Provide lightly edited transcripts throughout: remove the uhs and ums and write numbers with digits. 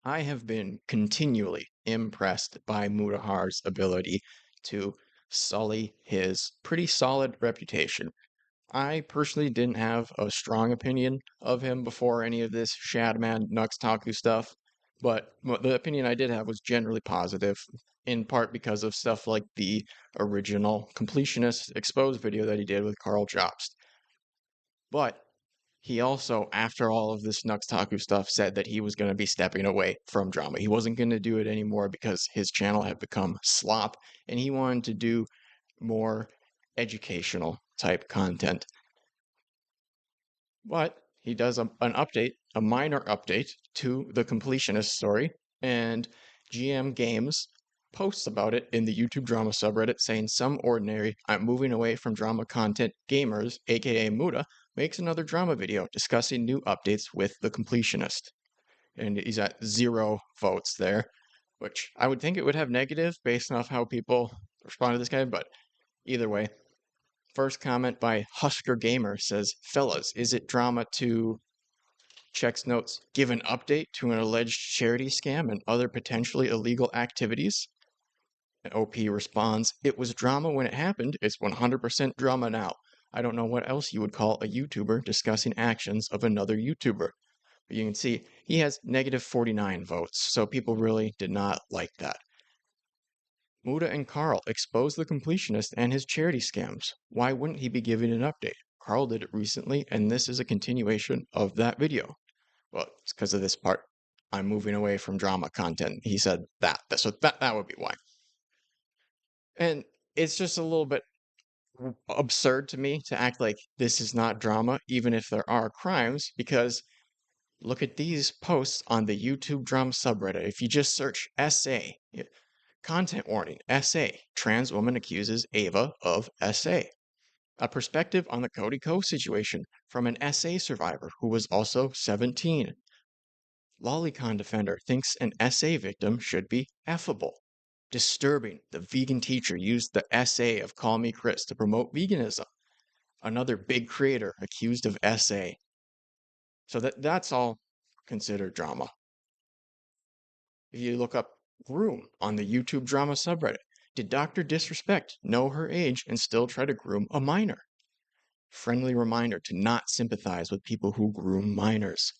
I have been continually impressed by Mutahar's ability to sully his pretty solid reputation. I personally didn't have a strong opinion of him before any of this Shadman Nux Taku stuff, but the opinion I did have was generally positive, in part because of stuff like the original Completionist exposed video that he did with Carl Jobst. But he also, after all of this Nux Taku stuff, said that he was going to be stepping away from drama. He wasn't going to do it anymore because his channel had become slop, and he wanted to do more educational type content. But he does an update, a minor update to the Completionist story, and GM Games posts about it in the YouTube drama subreddit saying some ordinary I'm moving away from drama content gamers, aka Muta, makes another drama video discussing new updates with the Completionist. And he's at 0 votes there, which I would think it would have negative based off how people respond to this guy, but either way. First comment by Husker Gamer says, fellas, is it drama to, checks notes, give an update to an alleged charity scam and other potentially illegal activities? And OP responds, it was drama when it happened, it's 100% drama now. I don't know what else you would call a YouTuber discussing actions of another YouTuber. But you can see he has negative 49 votes, so people really did not like that. Muta and Carl expose the completionist and his charity scams. Why wouldn't he be giving an update? Carl did it recently, and this is a continuation of that video. Well, it's because of this part. I'm moving away from drama content. He said that. So that would be why. And it's just a little bit absurd to me to act like this is not drama, even if there are crimes, because look at these posts on the YouTube drama subreddit. If you just search SA, content warning, SA, trans woman accuses Ava of SA. A perspective on the Cody Ko situation from an SA survivor who was also 17. Lolicon defender thinks an SA victim should be effable. Disturbing, the vegan teacher used the SA of Call Me Chris to promote veganism. Another big creator accused of SA. So that's all considered drama. If you look up groom on the YouTube drama subreddit, did Dr. Disrespect know her age and still try to groom a minor? Friendly reminder to not sympathize with people who groom minors.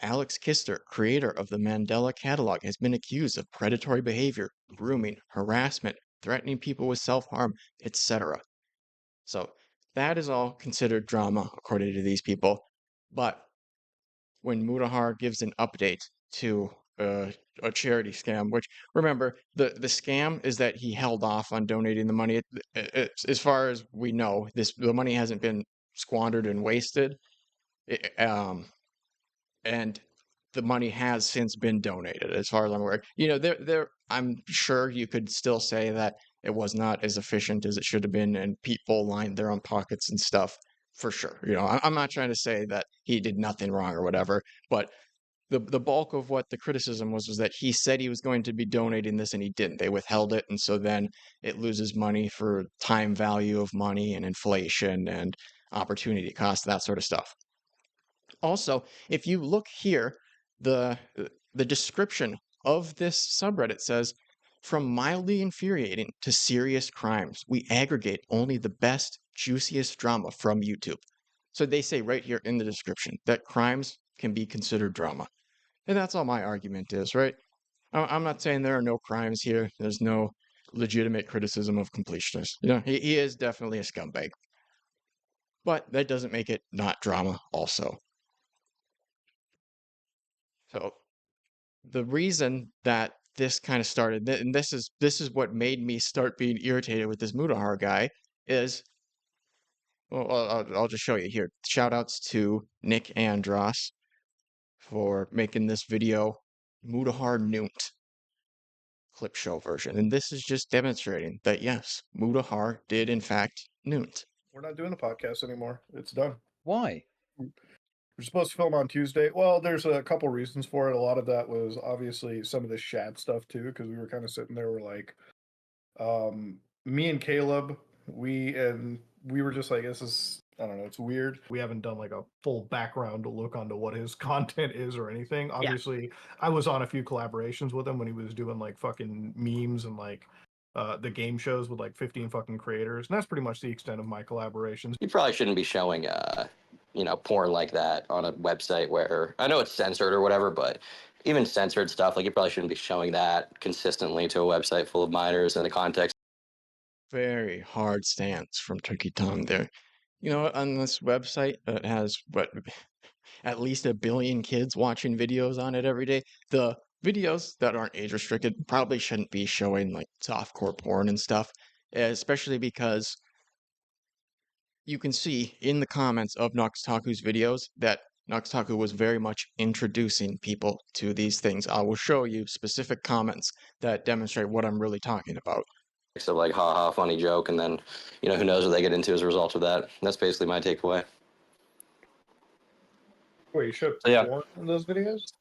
Alex Kister, creator of the Mandela Catalog, has been accused of predatory behavior, grooming, harassment, threatening people with self-harm, etc. So that is all considered drama, according to these people. But when Mutahar gives an update to a charity scam, which remember the scam is that he held off on donating the money. As far as we know, the money hasn't been squandered and wasted. And the money has since been donated, as far as I'm aware. There, I'm sure you could still say that it was not as efficient as it should have been, and people lined their own pockets and stuff, for sure. I'm not trying to say that he did nothing wrong or whatever, but the bulk of what the criticism was that he said he was going to be donating this and he didn't. They withheld it, and so then it loses money for time value of money and inflation and opportunity cost, that sort of stuff. Also, if you look here, the description of this subreddit says, from mildly infuriating to serious crimes, we aggregate only the best, juiciest drama from YouTube. So they say right here in the description that crimes can be considered drama. And that's all my argument is, right? I'm not saying there are no crimes here. There's no legitimate criticism of Completionist. He is definitely a scumbag. But that doesn't make it not drama also. So the reason that this kind of started, and this is what made me start being irritated with this Mutahar guy, is, well, I'll just show you here. Shout outs to Nikandros for making this video, Mutahar knewn't clip show version. And this is just demonstrating that yes, Mutahar did in fact knewn't. We're not doing the podcast anymore. It's done. Why? We're supposed to film on Tuesday. Well, there's a couple reasons for it. A lot of that was obviously some of the Shad stuff too, because we were kind of sitting there, we're like, me and Caleb, we were just like, this is I don't know, it's weird. We haven't done like a full background look onto what his content is or anything. Yeah. Obviously, I was on a few collaborations with him when he was doing like fucking memes and like the game shows with like 15 fucking creators, and that's pretty much the extent of my collaborations. You probably shouldn't be showing, porn like that on a website where I know it's censored or whatever, but even censored stuff, like you probably shouldn't be showing that consistently to a website full of minors in the context. Very hard stance from Turkey Tom there. You know, on this website that has what at least 1 billion kids watching videos on it every day, the videos that aren't age restricted probably shouldn't be showing like softcore porn and stuff, especially because you can see in the comments of Nux Taku's videos that Nux Taku was very much introducing people to these things. I will show you specific comments that demonstrate what I'm really talking about. So like, haha, funny joke, and then, who knows what they get into as a result of that. That's basically my takeaway. Wait, you showed Yeah. porn in those videos?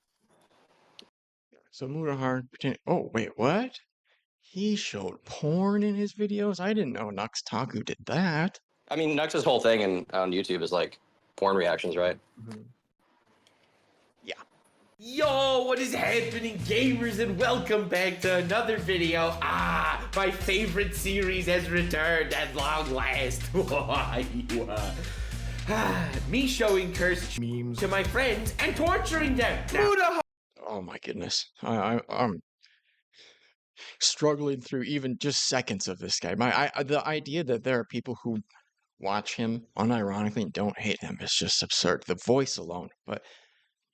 So Mutahar, oh wait, what? He showed porn in his videos? I didn't know Nux Taku did that. I mean, Nux's whole thing on YouTube is like porn reactions, right? Mm-hmm. Yeah. Yo, what is happening, gamers, and welcome back to another video. My favorite series has returned at long last. Me showing cursed Memes to my friends and torturing them. Now, Oh my goodness. I'm struggling through even just seconds of this guy. The idea that there are people who watch him unironically and don't hate him is just absurd. The voice alone. But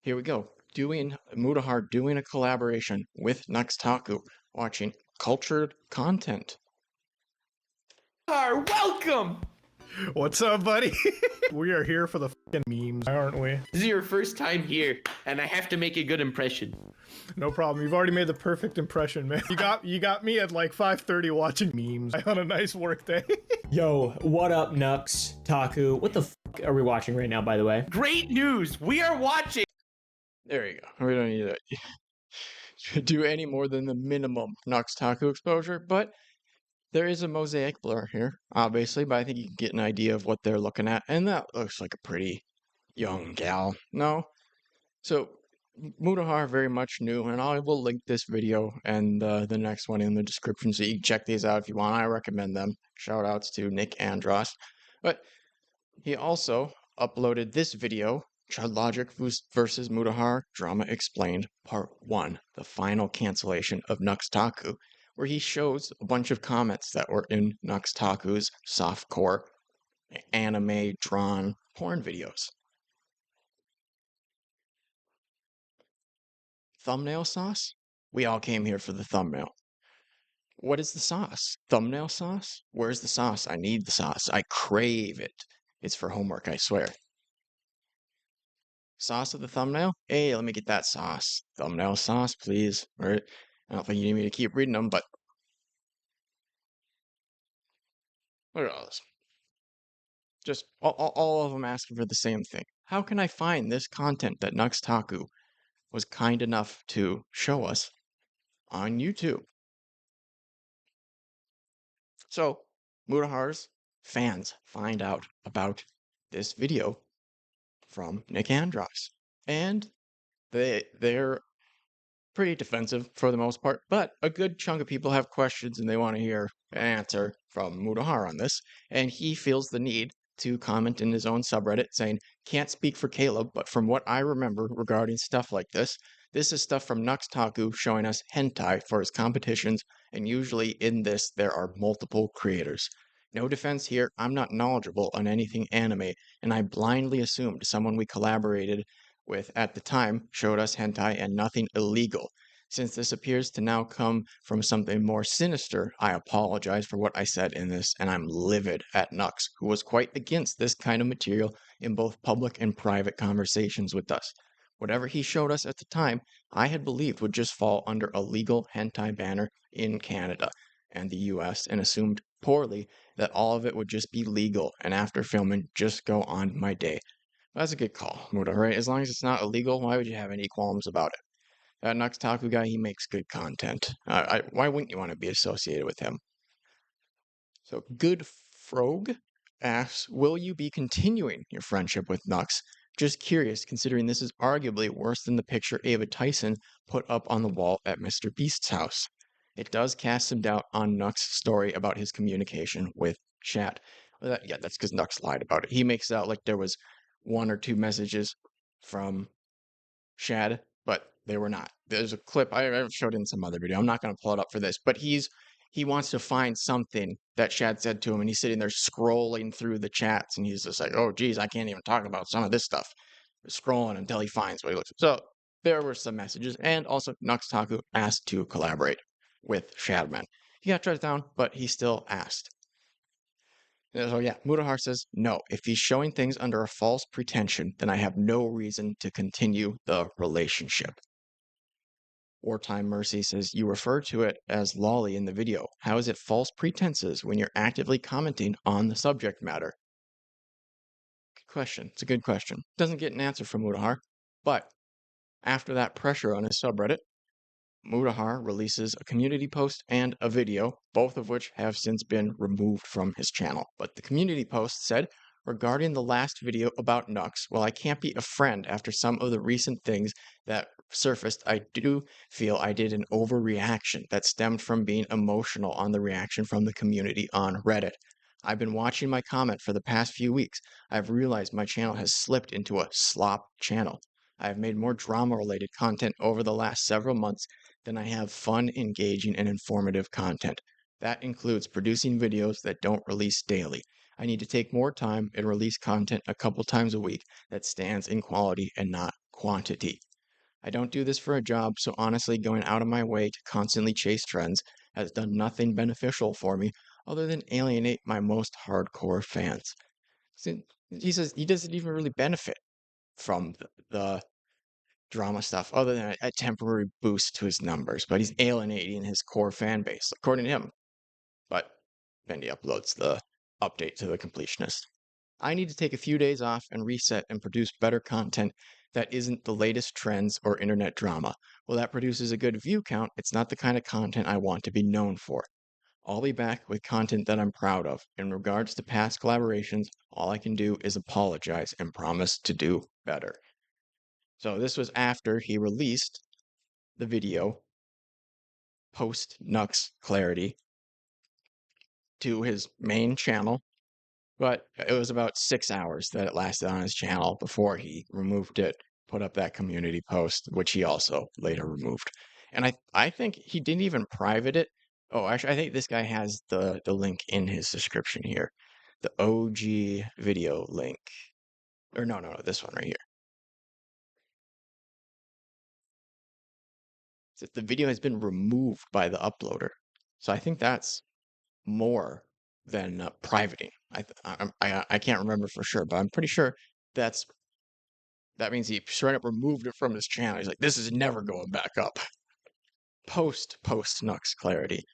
here we go. Mutahar doing a collaboration with Nux Taku, watching cultured content. welcome. What's up, buddy? We are here for the fucking memes, aren't we? This is your first time here, and I have to make a good impression. No problem. You've already made the perfect impression, man. You got me at like 5:30 watching memes on a nice work day. Yo, what up, Nux Taku? What the are we watching right now, by the way? Great news! We are watching. There you go. We don't need to do any more than the minimum Nux Taku exposure, but there is a mosaic blur here, obviously, but I think you can get an idea of what they're looking at, and that looks like a pretty young gal. No? So, Mutahar very much new, and I will link this video and the next one in the description, so you can check these out if you want. I recommend them. Shout outs to Nikandros. But he also uploaded this video, Chud Logic versus Mutahar Drama Explained Part 1, the final cancellation of Nux Taku, where he shows a bunch of comments that were in Nux Taku's softcore anime drawn porn videos. Thumbnail sauce? We all came here for the thumbnail. What is the sauce? Thumbnail sauce? Where's the sauce? I need the sauce. I crave it. It's for homework, I swear. Sauce of the thumbnail? Hey, let me get that sauce. Thumbnail sauce, please. Right? I don't think you need me to keep reading them, but look at all this. Just all of them asking for the same thing. How can I find this content that Nux Taku was kind enough to show us on YouTube? So, Mutahar's fans find out about this video from Nikandros, and they're pretty defensive for the most part, but a good chunk of people have questions and they want to hear an answer from Mutahar on this, and he feels the need to comment in his own subreddit saying, can't speak for Caleb, but from what I remember regarding stuff like this is stuff from Nux Taku showing us hentai for his competitions, and usually in this there are multiple creators. No defense here, I'm not knowledgeable on anything anime, and I blindly assumed someone we collaborated with at the time showed us hentai and nothing illegal. Since this appears to now come from something more sinister, I apologize for what I said in this, and I'm livid at Nux, who was quite against this kind of material in both public and private conversations with us. Whatever he showed us at the time, I had believed would just fall under a legal hentai banner in Canada and the US, and assumed poorly that all of it would just be legal, and after filming, just go on my day. That's a good call, Muta, right? As long as it's not illegal, why would you have any qualms about it? That Nux Taku guy, he makes good content. Why wouldn't you want to be associated with him? So, Good Frog asks, will you be continuing your friendship with Nux? Just curious, considering this is arguably worse than the picture Ava Tyson put up on the wall at Mr. Beast's house. It does cast some doubt on Nux' story about his communication with Chad. Well, yeah, that's because Nux lied about it. He makes it out like there was 1 or 2 messages from Chad, but they were not. There's a clip I showed in some other video. I'm not going to pull it up for this, but he wants to find something that Chad said to him, and he's sitting there scrolling through the chats, and he's just like, "Oh, geez, I can't even talk about some of this stuff." Scrolling until he finds what he looks for. So there were some messages, and also Nux Taku asked to collaborate with Shadman. He got shut down, but he still asked. So yeah, Mutahar says, no, if he's showing things under a false pretension, then I have no reason to continue the relationship. Wartime Mercy says, you refer to it as lolly in the video. How is it false pretenses when you're actively commenting on the subject matter? Good question. It's a good question. Doesn't get an answer from Mutahar, but after that pressure on his subreddit, Mutahar releases a community post and a video, both of which have since been removed from his channel. But the community post said, regarding the last video about Nux, while I can't be a friend after some of the recent things that surfaced, I do feel I did an overreaction that stemmed from being emotional on the reaction from the community on Reddit. I've been watching my comment for the past few weeks. I've realized my channel has slipped into a slop channel. I have made more drama-related content over the last several months than I have fun, engaging, and informative content. That includes producing videos that don't release daily. I need to take more time and release content a couple times a week that stands in quality and not quantity. I don't do this for a job, so honestly, going out of my way to constantly chase trends has done nothing beneficial for me other than alienate my most hardcore fans. He says he doesn't even really benefit from the drama stuff other than a temporary boost to his numbers, but he's alienating his core fan base, according to him. But then he uploads the update to the Completionist. I need to take a few days off and reset and produce better content that isn't the latest trends or internet drama. While that produces a good view count, it's not the kind of content I want to be known for. I'll be back with content that I'm proud of. In regards to past collaborations, all I can do is apologize and promise to do better. So this was after he released the video post Nux Clarity to his main channel, but it was about 6 hours that it lasted on his channel before he removed it, put up that community post, which he also later removed. And I think he didn't even private it. Oh, actually, I think this guy has the link in his description here. The OG video link. Or no, this one right here. The video has been removed by the uploader. So I think that's more than privating. I can't remember for sure, but I'm pretty sure that means he straight up removed it from his channel. He's like, this is never going back up. Post Nux Clarity.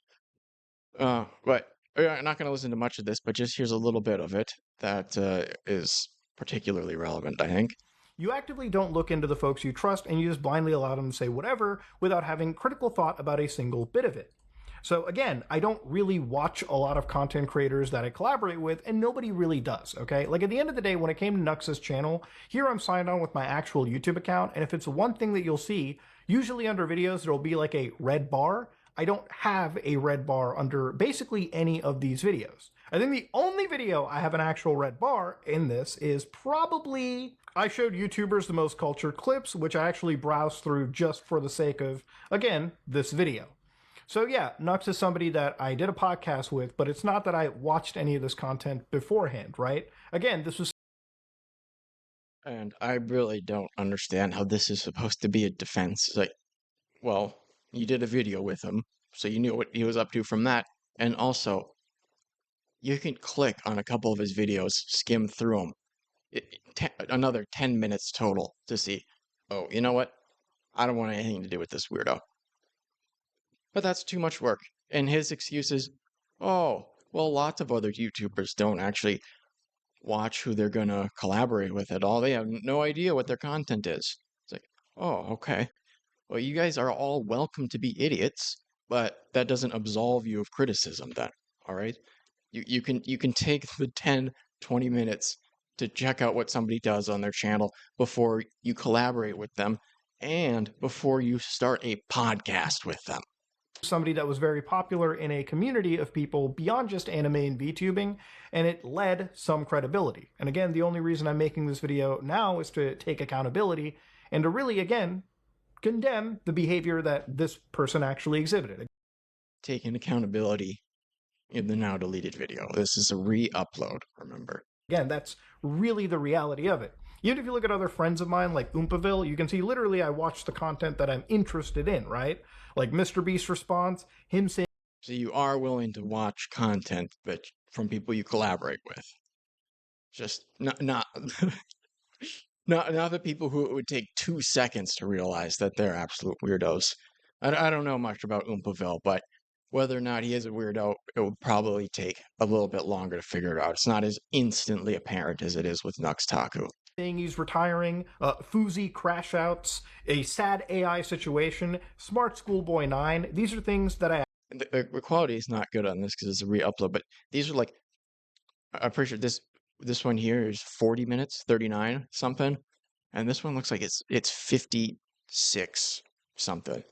But I'm not going to listen to much of this, but just here's a little bit of it that is particularly relevant, I think. You actively don't look into the folks you trust, and you just blindly allow them to say whatever without having critical thought about a single bit of it. So again, I don't really watch a lot of content creators that I collaborate with, and nobody really does, okay? Like at the end of the day, when it came to Nux's channel, here I'm signed on with my actual YouTube account, and if it's one thing that you'll see, usually under videos there'll be like a red bar. I don't have a red bar under basically any of these videos. I think the only video I have an actual red bar in this is probably, I showed YouTubers the most cultured clips, which I actually browsed through just for the sake of, again, this video. So yeah, Nux is somebody that I did a podcast with, but it's not that I watched any of this content beforehand, right? Again, this was... And I really don't understand how this is supposed to be a defense. It's like, well, you did a video with him, so you knew what he was up to from that. And also, you can click on a couple of his videos, skim through them. Another 10 minutes total to see, oh, you know what? I don't want anything to do with this weirdo. But that's too much work. And his excuse is, oh, well, lots of other YouTubers don't actually watch who they're going to collaborate with at all. They have no idea what their content is. It's like, oh, okay. Well, you guys are all welcome to be idiots, but that doesn't absolve you of criticism then, all right? You can take the 10 20 minutes to check out what somebody does on their channel before you collaborate with them and before you start a podcast with them. Somebody that was very popular in a community of people beyond just anime and VTubing, and it led some credibility. And again, the only reason I'm making this video now is to take accountability and to really, again, condemn the behavior that this person actually exhibited. Taking accountability in the now deleted video. This is a re-upload, remember. Again, that's really the reality of it. Even if you look at other friends of mine like Oompaville, you can see literally I watch the content that I'm interested in, right? Like Mr. Beast's response, him saying... So you are willing to watch content but from people you collaborate with. Just not the people who it would take 2 seconds to realize that they're absolute weirdos. I don't know much about Oompaville, but whether or not he is a weirdo, it would probably take a little bit longer to figure it out. It's not as instantly apparent as it is with Nux Taku. Saying he's retiring, Foozy crash outs, a sad AI situation, Smart Schoolboy 9. These are things that I... The quality is not good on this because it's a re-upload, but these are like... I'm pretty sure this one here is 40 minutes, 39 something, and this one looks like it's 56 something.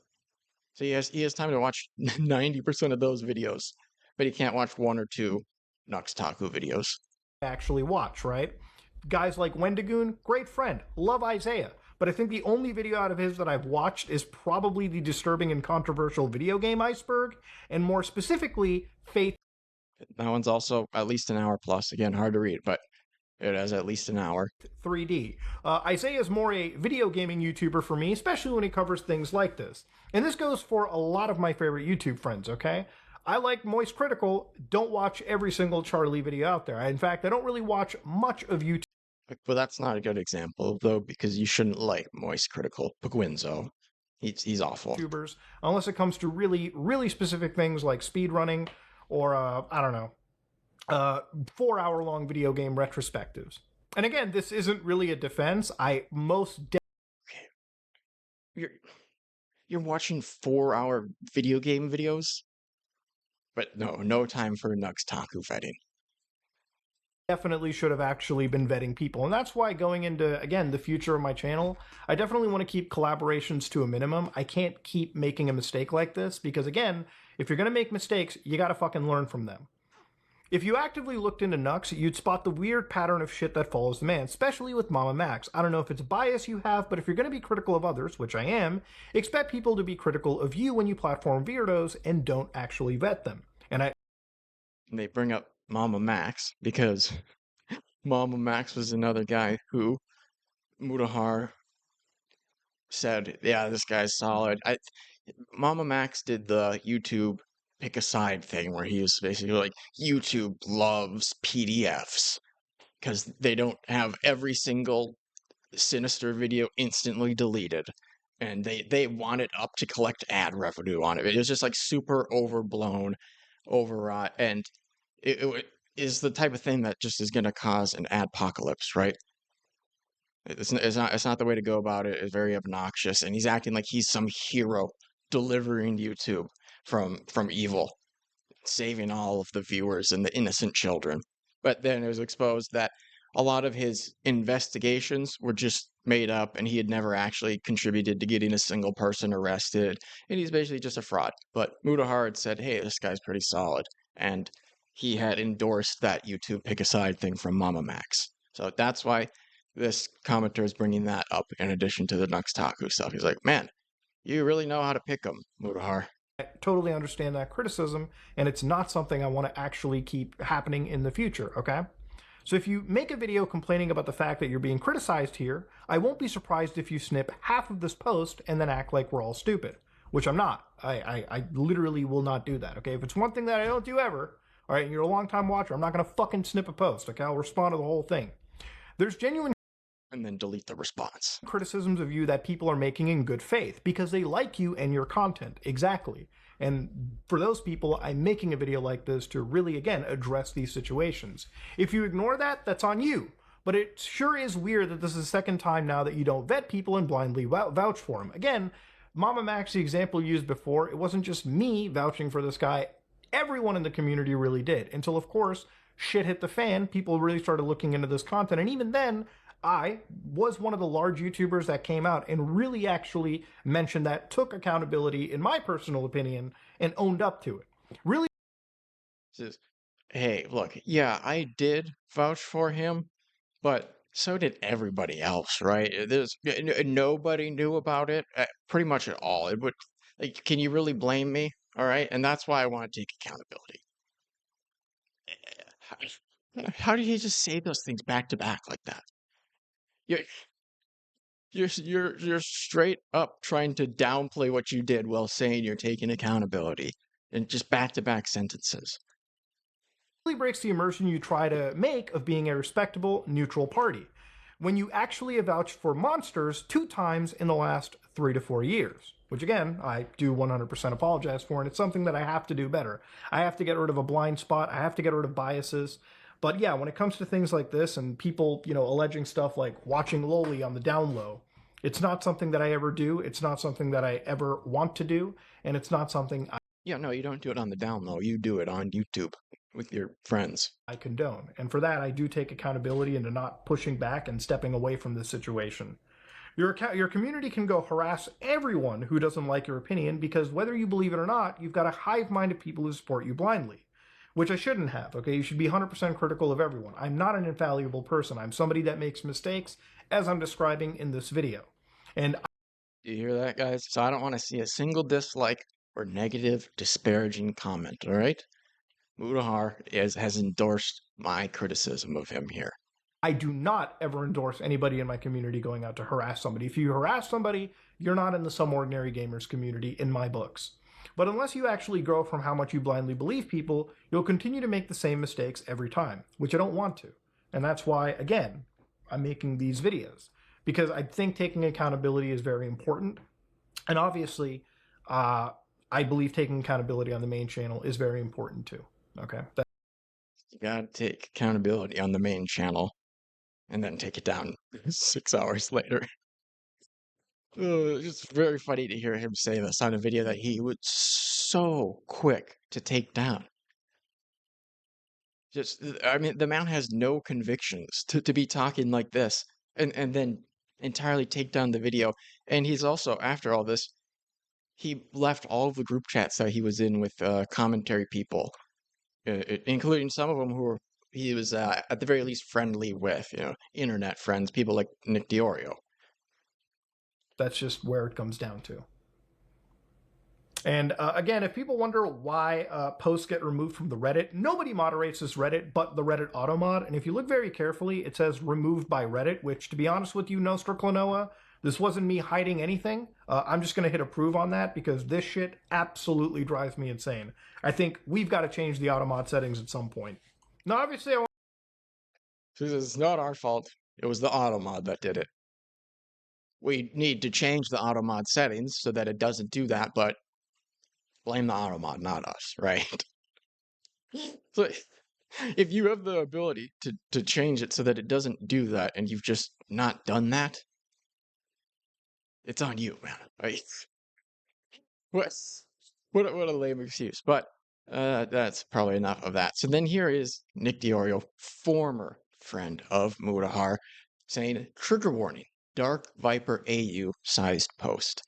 So he has time to watch 90% of those videos, but he can't watch 1 or 2 Nux Taku videos. Actually watch, right? Guys like Wendigoon, great friend, love Isaiah, but I think the only video out of his that I've watched is probably the disturbing and controversial video game Iceberg, and more specifically, Faith. That one's also at least an hour plus. Again, hard to read, but it has at least an hour. 3D. Isaiah's more a video gaming YouTuber for me, especially when he covers things like this. And this goes for a lot of my favorite YouTube friends, okay? I like Moist Critical, don't watch every single Charlie video out there. In fact, I don't really watch much of YouTube. But that's not a good example, though, because you shouldn't like Moist Critical. Pugwinzo. He's awful. YouTubers, unless it comes to really, really specific things like speedrunning or, I don't know, 4-hour-long video game retrospectives. And again, this isn't really a defense. I most Okay. You're watching 4-hour video game videos? But no time for Nux Taku vetting. definitely should have actually been vetting people. And that's why going into, again, the future of my channel, I definitely want to keep collaborations to a minimum. I can't keep making a mistake like this because, again, if you're going to make mistakes, you got to fucking learn from them. If you actively looked into Nux, you'd spot the weird pattern of shit that follows the man, especially with Mama Max. I don't know if it's a bias you have, but if you're going to be critical of others, which I am, expect people to be critical of you when you platform weirdos and don't actually vet them. And they bring up Mama Max because Mama Max was another guy who Mutahar said, yeah, this guy's solid. Mama Max did the YouTube pick a side thing where he was basically like, YouTube loves PDFs because they don't have every single sinister video instantly deleted. And they want it up to collect ad revenue on it. It was just like super overblown, overwrought, and it is the type of thing that just is going to cause an adpocalypse, right? It's not the way to go about it. It's very obnoxious, and he's acting like he's some hero delivering YouTube from evil, saving all of the viewers and the innocent children. But then it was exposed that a lot of his investigations were just made up, and he had never actually contributed to getting a single person arrested, and he's basically just a fraud. But Mutahar had said, hey, this guy's pretty solid, and he had endorsed that YouTube pick a side thing from Mama Max. So that's why this commenter is bringing that up in addition to the Nux Taku stuff. He's like, man, you really know how to pick them, Mutahar. I totally understand that criticism, and it's not something I want to actually keep happening in the future, okay? So if you make a video complaining about the fact that you're being criticized here, I won't be surprised if you snip half of this post and then act like we're all stupid, which I'm not. I literally will not do that, okay? If it's one thing that I don't do ever, all right, and you're a long-time watcher, I'm not going to fucking snip a post, okay? I'll respond to the whole thing. There's genuine and then delete the response. Criticisms of you that people are making in good faith because they like you and your content. Exactly. And for those people, I'm making a video like this to really, again, address these situations. If you ignore that, that's on you. But it sure is weird that this is the second time now that you don't vet people and blindly vouch for them. Again, Mama Max, the example used before, it wasn't just me vouching for this guy. Everyone in the community really did. Until, of course, shit hit the fan, people really started looking into this content. And even then, I was one of the large YouTubers that came out and really actually mentioned that, took accountability, in my personal opinion, and owned up to it. Really. Says, hey, look, yeah, I did vouch for him, but so did everybody else, right? Nobody knew about it pretty much at all. It would, like, can you really blame me? All right, and that's why I want to take accountability. How did he just say those things back to back like that? You're you're straight up trying to downplay what you did while saying you're taking accountability, and just back to back sentences. Breaks the immersion you try to make of being a respectable, neutral party when you actually vouched for monsters 2 times in the last 3 to 4 years, which again, I do 100% apologize for, and it's something that I have to do better. I have to get rid of a blind spot. I have to get rid of biases. But yeah, when it comes to things like this and people, alleging stuff like watching Loli on the down low, it's not something that I ever do. It's not something that I ever want to do. And it's not something Yeah, no, you don't do it on the down low. You do it on YouTube with your friends. I condone. And for that, I do take accountability into not pushing back and stepping away from this situation. Your community can go harass everyone who doesn't like your opinion, because whether you believe it or not, you've got a hive mind of people who support you blindly, which I shouldn't have, okay? You should be 100% critical of everyone. I'm not an infallible person. I'm somebody that makes mistakes, as I'm describing in this video. And Do you hear that, guys? So I don't want to see a single dislike or negative, disparaging comment, all right? Mutahar has endorsed my criticism of him here. I do not ever endorse anybody in my community going out to harass somebody. If you harass somebody, you're not in the Some Ordinary Gamers community in my books. But unless you actually grow from how much you blindly believe people, you'll continue to make the same mistakes every time, which I don't want to. And that's why, again, I'm making these videos, because I think taking accountability is very important. And obviously, I believe taking accountability on the main channel is very important too. Okay. You gotta take accountability on the main channel and then take it down 6 hours later. It's just very funny to hear him say this on a video that he was so quick to take down. I mean, the man has no convictions to be talking like this and then entirely take down the video. And he's also, after all this, he left all of the group chats that he was in with commentary people, including some of them who he was at the very least friendly with, internet friends, people like DiOrio. That's just where it comes down to. And again, if people wonder why posts get removed from the Reddit, nobody moderates this Reddit but the Reddit automod. And if you look very carefully, it says removed by Reddit, which, to be honest with you, Nostra Klonoa, this wasn't me hiding anything. I'm just going to hit approve on that, because this shit absolutely drives me insane. I think we've got to change the automod settings at some point. Now, obviously, It's not our fault. It was the automod that did it. We need to change the automod settings so that it doesn't do that, but blame the automod, not us, right? So if you have the ability to change it so that it doesn't do that, and you've just not done that, it's on you, man. Right? What a lame excuse. But that's probably enough of that. So then here is DiOrio, former friend of Mutahar, saying, trigger warning, Dark Viper AU sized post.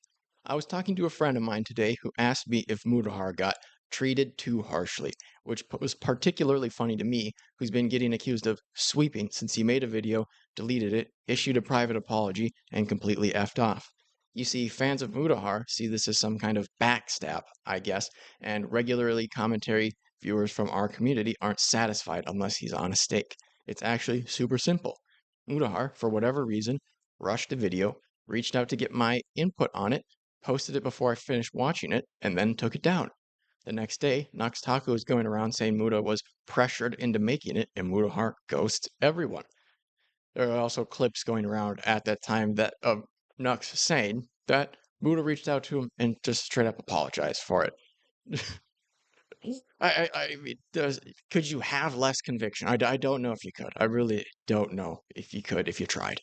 I was talking to a friend of mine today who asked me if Mutahar got treated too harshly, which was particularly funny to me, who's been getting accused of sweeping since he made a video, deleted it, issued a private apology, and completely effed off. You see, fans of Mutahar see this as some kind of backstab, I guess, and regularly commentary viewers from our community aren't satisfied unless he's on a stake. It's actually super simple. Mutahar, for whatever reason, rushed the video, reached out to get my input on it, posted it before I finished watching it, and then took it down. The next day, Nux Taku was going around saying Muta was pressured into making it, and Mutahar ghosts everyone. There are also clips going around at that time that of Nux saying that Muta reached out to him and just straight up apologized for it. I mean, could you have less conviction? I don't know if you could. I really don't know if you could if you tried.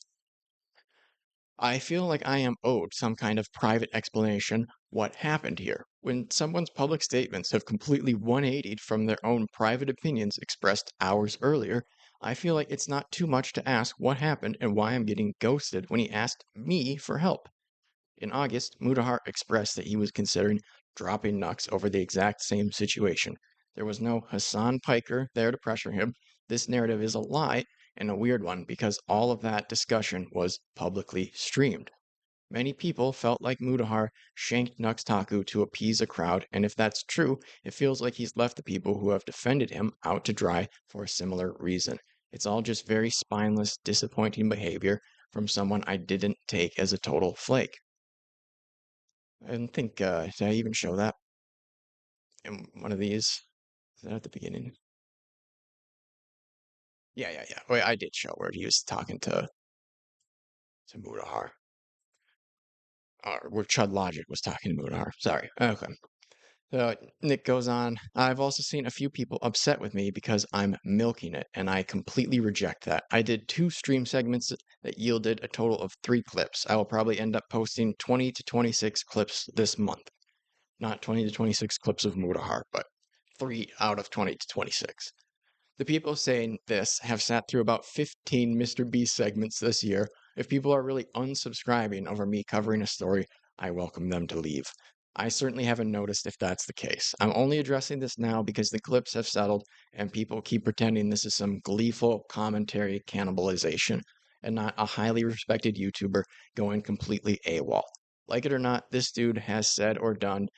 I feel like I am owed some kind of private explanation what happened here. When someone's public statements have completely 180'd from their own private opinions expressed hours earlier, I feel like it's not too much to ask what happened and why I'm getting ghosted when he asked me for help. In August, Mutahar expressed that he was considering dropping Nux over the exact same situation. There was no Hassan Piker there to pressure him. This narrative is a lie and a weird one because all of that discussion was publicly streamed. Many people felt like Mutahar shanked Nux Taku to appease a crowd, and if that's true, it feels like he's left the people who have defended him out to dry for a similar reason. It's all just very spineless, disappointing behavior from someone I didn't take as a total flake. I didn't think, did I even show that in one of these? Is that at the beginning? Yeah. Wait, I did show where he was talking to Mutahar. Or where Chud Logic was talking to Mutahar. Sorry. Okay. So Nick goes on, I've also seen a few people upset with me because I'm milking it, and I completely reject that. I did 2 stream segments that yielded a total of 3 clips. I will probably end up posting 20 to 26 clips this month. Not 20 to 26 clips of Mutahar, but 3 out of 20 to 26. The people saying this have sat through about 15 Mr. Beast segments this year. If people are really unsubscribing over me covering a story, I welcome them to leave. I certainly haven't noticed if that's the case. I'm only addressing this now because the clips have settled and people keep pretending this is some gleeful commentary cannibalization and not a highly respected YouTuber going completely AWOL. Like it or not, this dude has said or done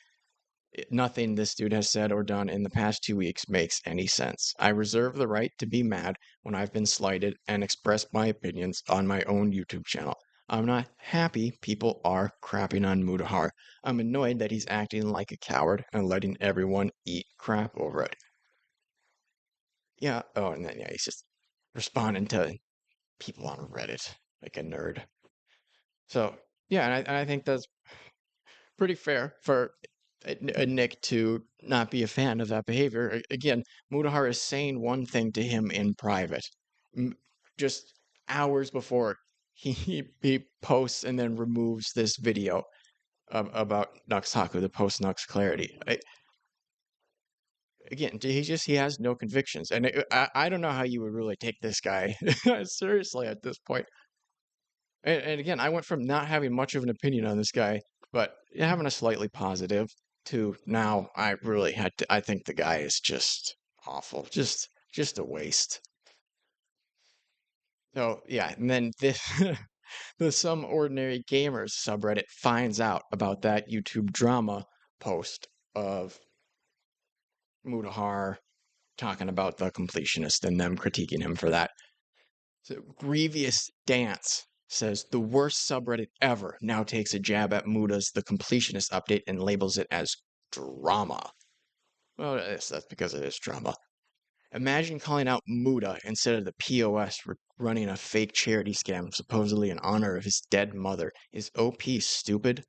nothing this dude has said or done in the past 2 weeks makes any sense. I reserve the right to be mad when I've been slighted and express my opinions on my own YouTube channel. I'm not happy people are crapping on Mutahar. I'm annoyed that he's acting like a coward and letting everyone eat crap over it. Yeah, oh, and then yeah, he's just responding to people on Reddit like a nerd. So, yeah, and I think that's pretty fair for a Nick to not be a fan of that behavior. Again, Mutahar is saying one thing to him in private, just hours before he posts and then removes this video about Nux Taku, the post Nux clarity. Again, he has no convictions, and I don't know how you would really take this guy seriously at this point. And again, I went from not having much of an opinion on this guy, but having a slightly positive, to now I really had to. I think the guy is just awful, just a waste. So yeah, and then this the Some Ordinary Gamers subreddit finds out about that YouTube drama post of Mutahar talking about the completionist and them critiquing him for that. So Grievous Dance says the worst subreddit ever now takes a jab at Muta's The Completionist update and labels it as drama. Well, that's because it is drama. Imagine calling out Muta instead of the POS running a fake charity scam supposedly in honor of his dead mother. Is OP stupid?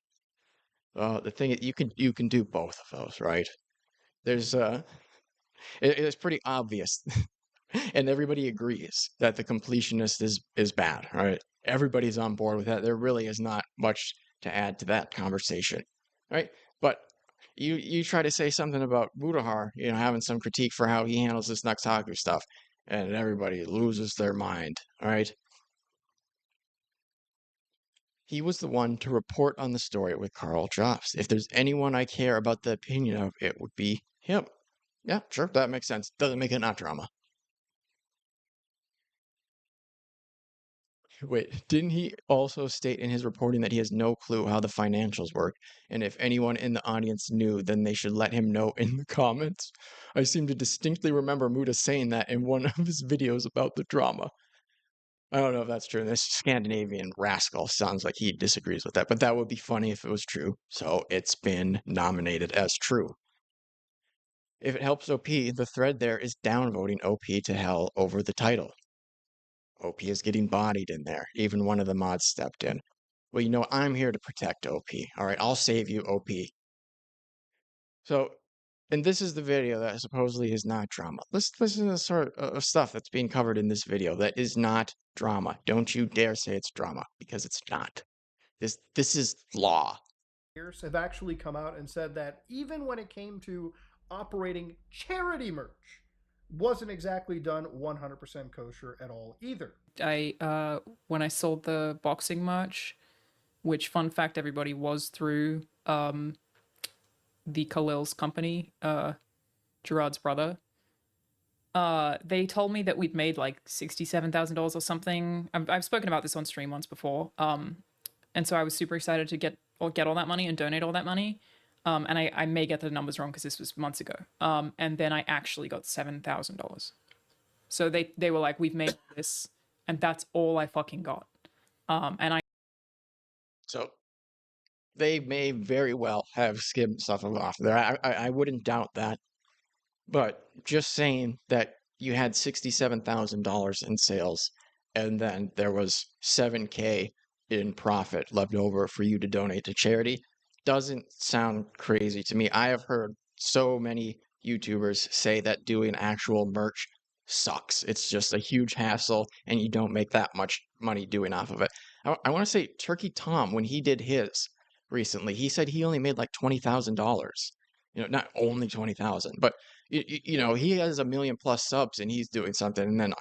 The thing is, you can do both of those, right? There's it's pretty obvious, and everybody agrees that the completionist is bad, right? Everybody's on board with that. There really is not much to add to that conversation, right? But you try to say something about Mutahar, having some critique for how he handles this Nux Taku stuff, and everybody loses their mind, all right? He was the one to report on the story with Carl Drops. If there's anyone I care about the opinion of, it would be him. Yeah, sure, that makes sense. Doesn't make it not drama. Wait, didn't he also state in his reporting that he has no clue how the financials work? And if anyone in the audience knew, then they should let him know in the comments. I seem to distinctly remember Muta saying that in one of his videos about the drama. I don't know if that's true. This Scandinavian rascal sounds like he disagrees with that, but that would be funny if it was true. So it's been nominated as true. If it helps OP, the thread there is downvoting OP to hell over the title. OP is getting bodied in there. Even one of the mods stepped in. Well, I'm here to protect OP. All right, I'll save you, OP. So, and this is the video that supposedly is not drama. Let's listen to the sort of stuff that's being covered in this video that is not drama. Don't you dare say it's drama, because it's not. This is law. Have actually come out and said that even when it came to operating charity merch, wasn't exactly done 100% kosher at all either. When I sold the boxing merch, which fun fact everybody was through the Khalil's company, Gerard's brother. They told me that we'd made like $67,000 or something. I've spoken about this on stream once before. And so I was super excited to get all that money and donate all that money. And I may get the numbers wrong because this was months ago. And then I actually got $7,000. So they were like, we've made this, and that's all I fucking got. So they may very well have skimmed stuff off there. I wouldn't doubt that. But just saying that you had $67,000 in sales and then there was $7K in profit left over for you to donate to charity doesn't sound crazy to me. I have heard so many YouTubers say that doing actual merch sucks. It's just a huge hassle and you don't make that much money doing off of it. I want to say Turkey Tom, when he did his recently, he said he only made like $20,000. Not only 20,000, but he has 1 million plus subs and he's doing something. And then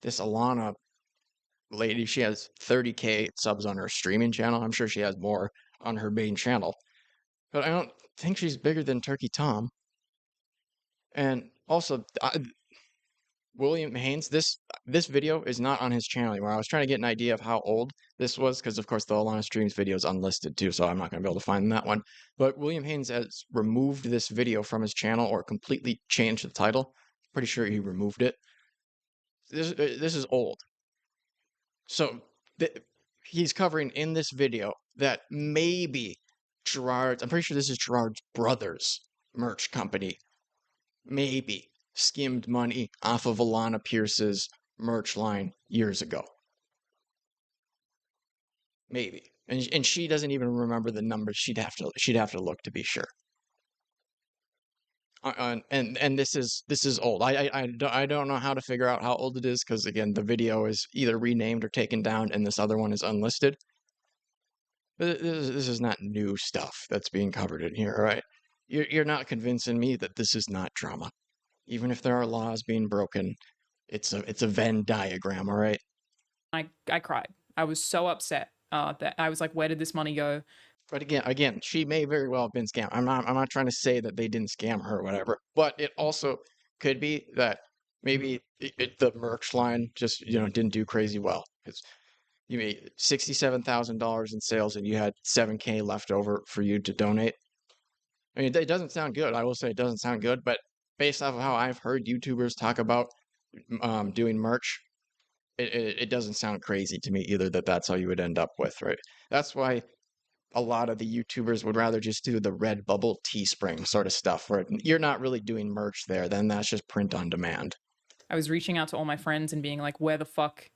this Alana lady, she has 30K subs on her streaming channel. I'm sure she has more on her main channel, but I don't think she's bigger than Turkey Tom. And also, William Haynes, this video is not on his channel anymore. I was trying to get an idea of how old this was because, of course, the Alana Streams video is unlisted too, so I'm not going to be able to find that one. But William Haynes has removed this video from his channel or completely changed the title. Pretty sure he removed it. This is old. So he's covering in this video that maybe Gerard's, I'm pretty sure this is Gerard's brother's merch company, maybe skimmed money off of Alana Pierce's merch line years ago. Maybe. And she doesn't even remember the numbers. She'd have to look to be sure. And this is old. I don't know how to figure out how old it is because again the video is either renamed or taken down and this other one is unlisted. But this is not new stuff that's being covered in here, all right? You're not convincing me that this is not drama. Even if there are laws being broken, it's a Venn diagram, all right? I cried. I was so upset that I was like, where did this money go? But again, she may very well have been scammed. I'm not trying to say that they didn't scam her or whatever, but it also could be that maybe the merch line just didn't do crazy well. Because you made $67,000 in sales and you had 7K left over for you to donate. I mean, it doesn't sound good. I will say it doesn't sound good, but based off of how I've heard YouTubers talk about doing merch, it doesn't sound crazy to me either that that's how you would end up with, right? That's why a lot of the YouTubers would rather just do the Redbubble Teespring sort of stuff where you're not really doing merch there. Then that's just print on demand. I was reaching out to all my friends and being like, where the fuck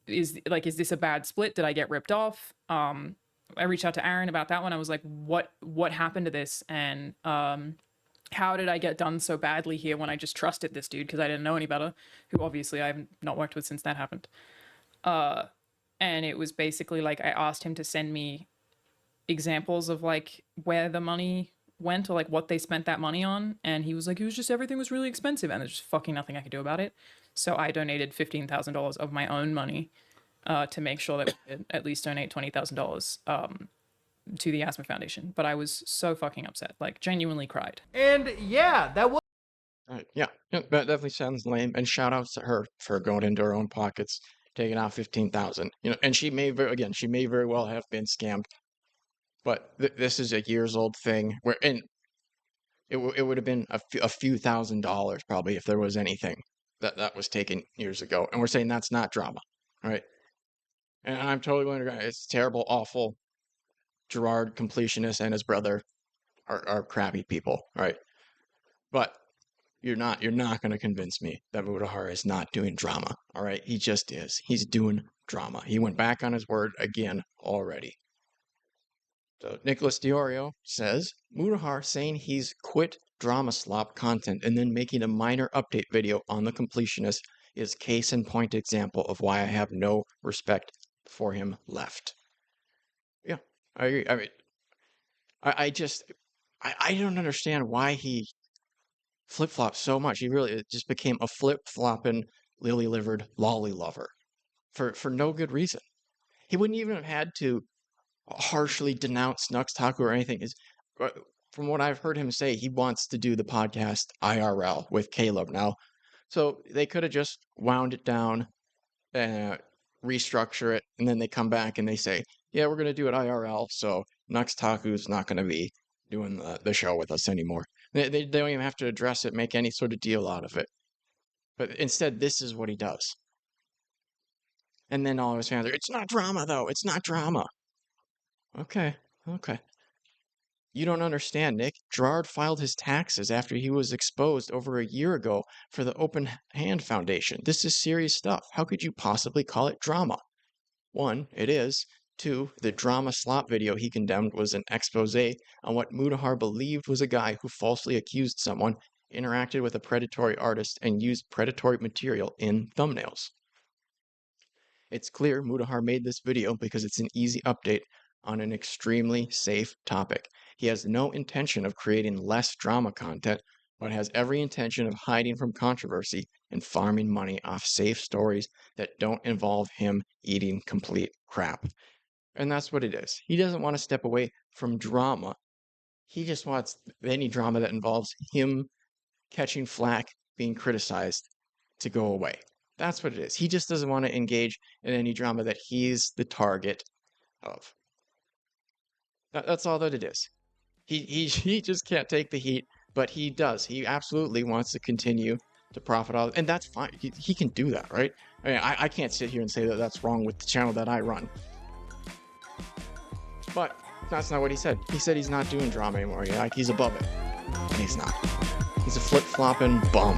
is this a bad split? Did I get ripped off? I reached out to Aaron about that one. I was like, what happened to this? And how did I get done so badly here when I just trusted this dude because I didn't know any better, who obviously I have not worked with since that happened. And it was basically like I asked him to send me examples of like where the money went or like what they spent that money on. And he was like, it was just everything was really expensive and there's just fucking nothing I could do about it. So I donated $15,000 of my own money to make sure that we could at least donate $20,000 to the Asthma Foundation. But I was so fucking upset, like genuinely cried. And yeah, that was... Right. Yeah, that definitely sounds lame. And shout outs to her for going into her own pockets, taking out 15,000. And she may very well have been scammed. But this is a years old thing where, and it would have been a few $1,000s probably if there was anything that was taken years ago. And we're saying that's not drama, right? And I'm totally going to, it's terrible, awful. Gerard, Completionist, and his brother are crappy people, right? But you're not going to convince me that Mutahar is not doing drama, all right? He just is. He's doing drama. He went back on his word again already. So Nicholas DiOrio says, Mutahar saying he's quit drama slop content and then making a minor update video on the Completionist is case in point example of why I have no respect for him left. I mean, I just I don't understand why he flip-flopped so much. He really it just became a flip-flopping lily-livered lolly lover for no good reason. He wouldn't even have had to harshly denounce Nux Taku or anything. From what I've heard him say, he wants to do the podcast IRL with Caleb now. So they could have just wound it down, restructure it, and then they come back and they say, yeah, we're going to do it IRL, so Nux Taku's not going to be doing the show with us anymore. They don't even have to address it, make any sort of deal out of it. But instead, this is what he does. And then all of his fans are, it's not drama, though. It's not drama. Okay. You don't understand, Nick. Gerard filed his taxes after he was exposed over a year ago for the Open Hand Foundation. This is serious stuff. How could you possibly call it drama? 1, it is. 2, the drama slop video he condemned was an expose on what Mutahar believed was a guy who falsely accused someone, interacted with a predatory artist, and used predatory material in thumbnails. It's clear Mutahar made this video because it's an easy update on an extremely safe topic. He has no intention of creating less drama content, but has every intention of hiding from controversy and farming money off safe stories that don't involve him eating complete crap. And that's what it is. He doesn't want to step away from drama. He just wants any drama that involves him catching flack, being criticized, to go away. That's what it is. He just doesn't want to engage in any drama that he's the target of. That's all that it is. He just can't take the heat, but he does. He absolutely wants to continue to profit off, and that's fine. He can do that, right? I mean, I can't sit here and say that that's wrong with the channel that I run. But that's not what he said. He said he's not doing drama anymore. Yeah, like he's above it, and he's not. He's a flip-flopping bum.